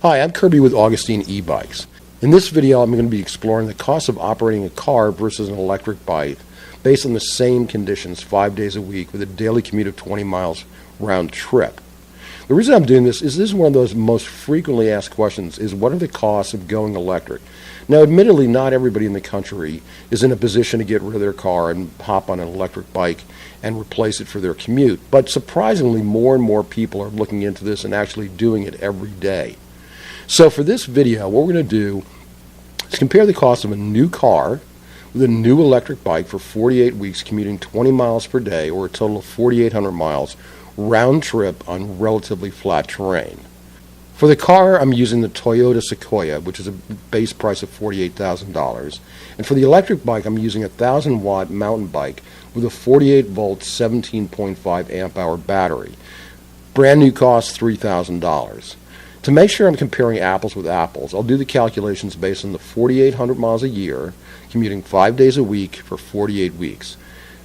Hi, I'm Kirby with Augustine E-Bikes. In this video, I'm going to be exploring the cost of operating a car versus an electric bike based on the same conditions 5 days a week with a daily commute of 20 miles round trip. The reason I'm doing this is one of those most frequently asked questions is what are the costs of going electric? Now, admittedly, not everybody in the country is in a position to get rid of their car and hop on an electric bike and replace it for their commute. But surprisingly, more and more people are looking into this and actually doing it every day. So for this video, what we're going to do is compare the cost of a new car with a new electric bike for 48 weeks commuting 20 miles per day, or a total of 4,800 miles round trip on relatively flat terrain. For the car, I'm using the Toyota Sequoia, which is a base price of $48,000. And for the electric bike, I'm using a 1,000-watt mountain bike with a 48-volt 17.5 amp-hour battery. Brand new cost $3,000. To make sure I'm comparing apples with apples, I'll do the calculations based on the 4,800 miles a year, commuting 5 days a week for 48 weeks.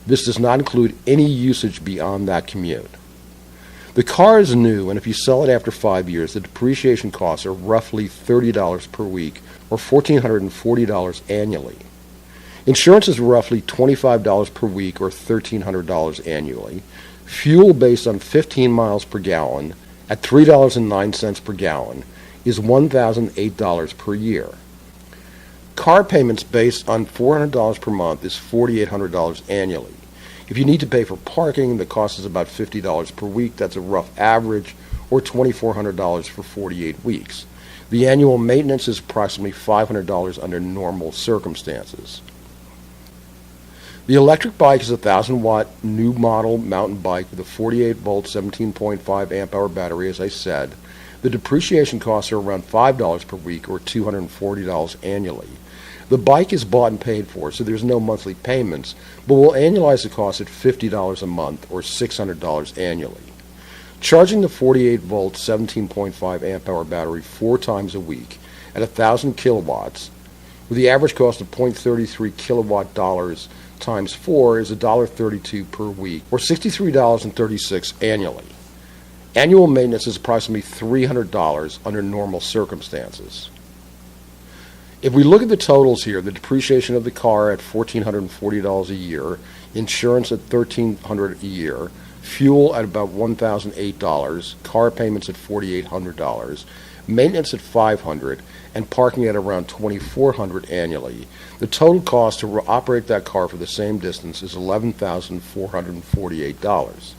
This does not include any usage beyond that commute. The car is new, and if you sell it after 5 years, the depreciation costs are roughly $30 per week, or $1,440 annually. Insurance is roughly $25 per week, or $1,300 annually. Fuel based on 15 miles per gallon at $3.09 per gallon is $1,008 per year. Car payments based on $400 per month is $4,800 annually. If you need to pay for parking, the cost is about $50 per week. That's a rough average, or $2,400 for 48 weeks. The annual maintenance is approximately $500 under normal circumstances. The electric bike is a 1,000-watt new model mountain bike with a 48-volt 17.5 amp-hour battery, as I said. The depreciation costs are around $5 per week, or $240 annually. The bike is bought and paid for, so there's no monthly payments, but we'll annualize the cost at $50 a month, or $600 annually. Charging the 48-volt 17.5 amp-hour battery 4 times a week at 1,000 kilowatts, with the average cost of 0.33 kilowatt dollars times 4 is $1.32 per week, or $63.36 annually. Annual maintenance is approximately $300 under normal circumstances. If we look at the totals here, the depreciation of the car at $1,440 a year, insurance at $1,300 a year, fuel at about $1,008, car payments at $4,800, maintenance at $500, and parking at around $2,400 annually, the total cost to operate that car for the same distance is $11,448.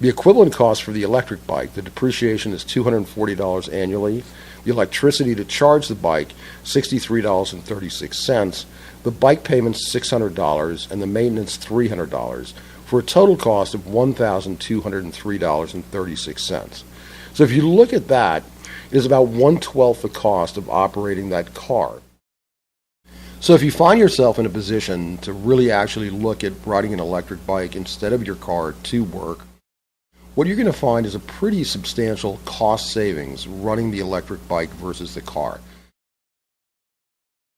The equivalent cost for the electric bike, the depreciation is $240 annually, the electricity to charge the bike, $63.36, the bike payment's $600, and the maintenance $300, for a total cost of $1,203.36. So if you look at that, it is about 1/12 the cost of operating that car. So if you find yourself in a position to really actually look at riding an electric bike instead of your car to work, what you're going to find is a pretty substantial cost savings running the electric bike versus the car.